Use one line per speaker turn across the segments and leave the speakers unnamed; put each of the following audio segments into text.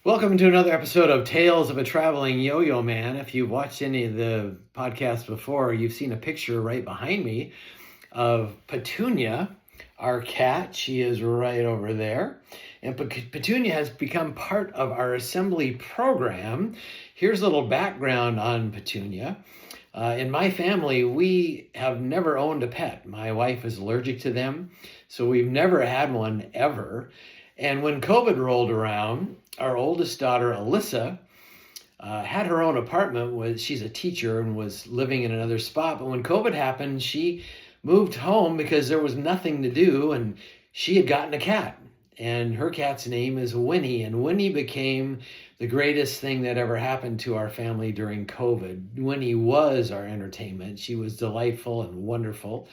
Welcome to another episode of Tales of a Traveling Yo-Yo Man. If you've watched any of the podcasts before, you've seen a picture right behind me of Petunia, our cat. She is right over there. And Petunia has become part of our assembly program. Here's a little background on Petunia. In my family, we have never owned a pet. My wife is allergic to them, so we've never had one ever. And when COVID rolled around, our oldest daughter, Alyssa, had her own apartment. She's a teacher and was living in another spot. But when COVID happened, she moved home because there was nothing to do, and she had gotten a cat. And her cat's name is Winnie, and Winnie became the greatest thing that ever happened to our family during COVID. Winnie was our entertainment. She was delightful and wonderful.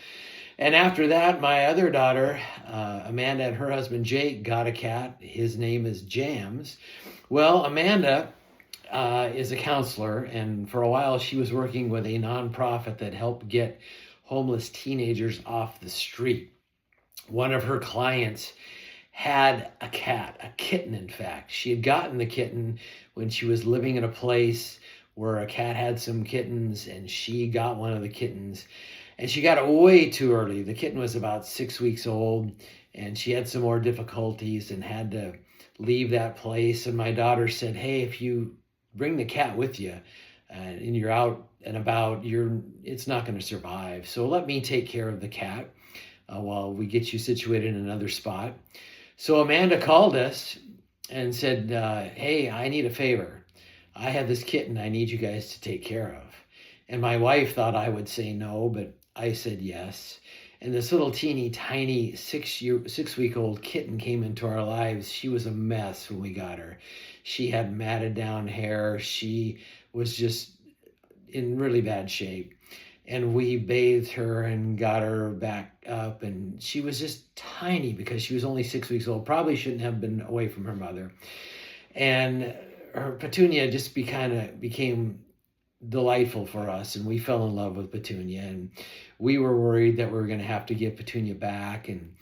And after that, my other daughter, Amanda, and her husband, Jake, got a cat. His name is Jams. Well, Amanda is a counselor, and for a while she was working with a nonprofit that helped get homeless teenagers off the street. One of her clients had a cat, a kitten, in fact. She had gotten the kitten when she was living in a place where a cat had some kittens, and she got one of the kittens. And she got it way too early. The kitten was about 6 weeks old, and she had some more difficulties and had to leave that place. And my daughter said, hey, if you bring the cat with you and you're out and about, it's not going to survive. So let me take care of the cat while we get you situated in another spot. So Amanda called us and said, hey, I need a favor. I have this kitten I need you guys to take care of. And my wife thought I would say no, but I said yes. And this little teeny tiny 6-week-old kitten came into our lives. She was a mess when we got her. She had matted down hair. She was just in really bad shape. And we bathed her and got her back up. And she was just tiny because she was only 6 weeks old. Probably shouldn't have been away from her mother. And her Petunia just became delightful for us, and we fell in love with Petunia, and we were worried that we were going to have to give Petunia back, and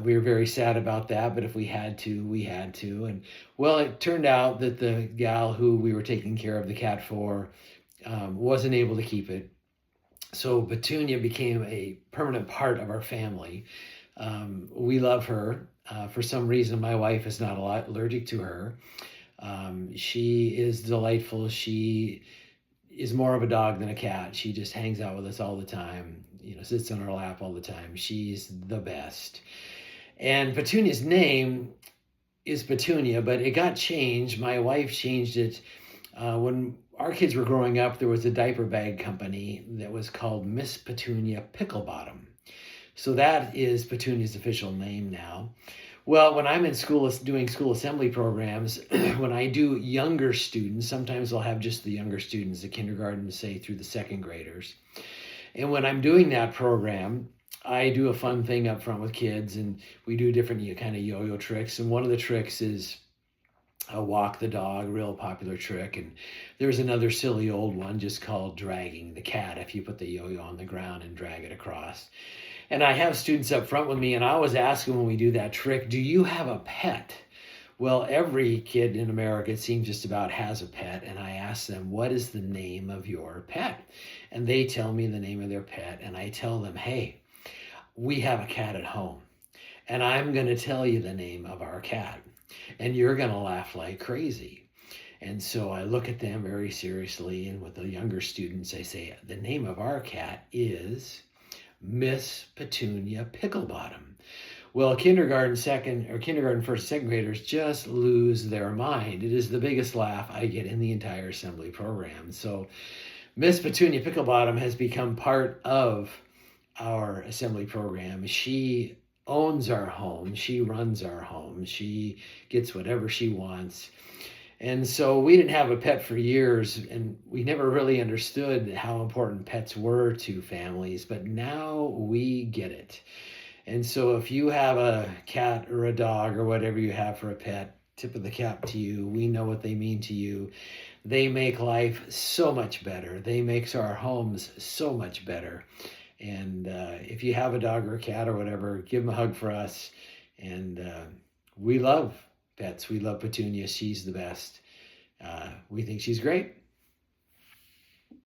we were very sad about that, but if we had to, we had to. And well, it turned out that the gal who we were taking care of the cat for wasn't able to keep it, so Petunia became a permanent part of our family. We love her. For some reason, my wife is not allergic to her. She is delightful. She is more of a dog than a cat. She just hangs out with us all the time, sits on our lap all the time. She's the best. And Petunia's name is Petunia, but it got changed. My wife changed it. When our kids were growing up, there was a diaper bag company that was called Miss Petunia Picklebottom. So that is Petunia's official name now. Well, when I'm in school doing school assembly programs, when I do younger students, sometimes I'll have just the younger students, the kindergarten, say through the second graders. And when I'm doing that program, I do a fun thing up front with kids, and we do different kind of yo-yo tricks. And one of the tricks is a walk the dog, real popular trick. And there's another silly old one just called dragging the cat, if you put the yo-yo on the ground and drag it across. And I have students up front with me, and I always ask them when we do that trick, do you have a pet? Well, every kid in America, it seems, just about has a pet. And I ask them, what is the name of your pet? And they tell me the name of their pet. And I tell them, hey, we have a cat at home. And I'm going to tell you the name of our cat. And you're going to laugh like crazy. And so I look at them very seriously. And with the younger students, I say, the name of our cat is Miss Petunia Picklebottom. Well, kindergarten first, second graders just lose their mind. It is the biggest laugh I get in the entire assembly program. So Miss Petunia Picklebottom has become part of our assembly program. She owns our home. She runs our home. She gets whatever she wants. And so we didn't have a pet for years, and we never really understood how important pets were to families, but now we get it. And so if you have a cat or a dog or whatever you have for a pet, tip of the cap to you. We know what they mean to you. They make life so much better. They make our homes so much better. And if you have a dog or a cat or whatever, give them a hug for us. And we love pets. We love Petunia. She's the best. We think she's great.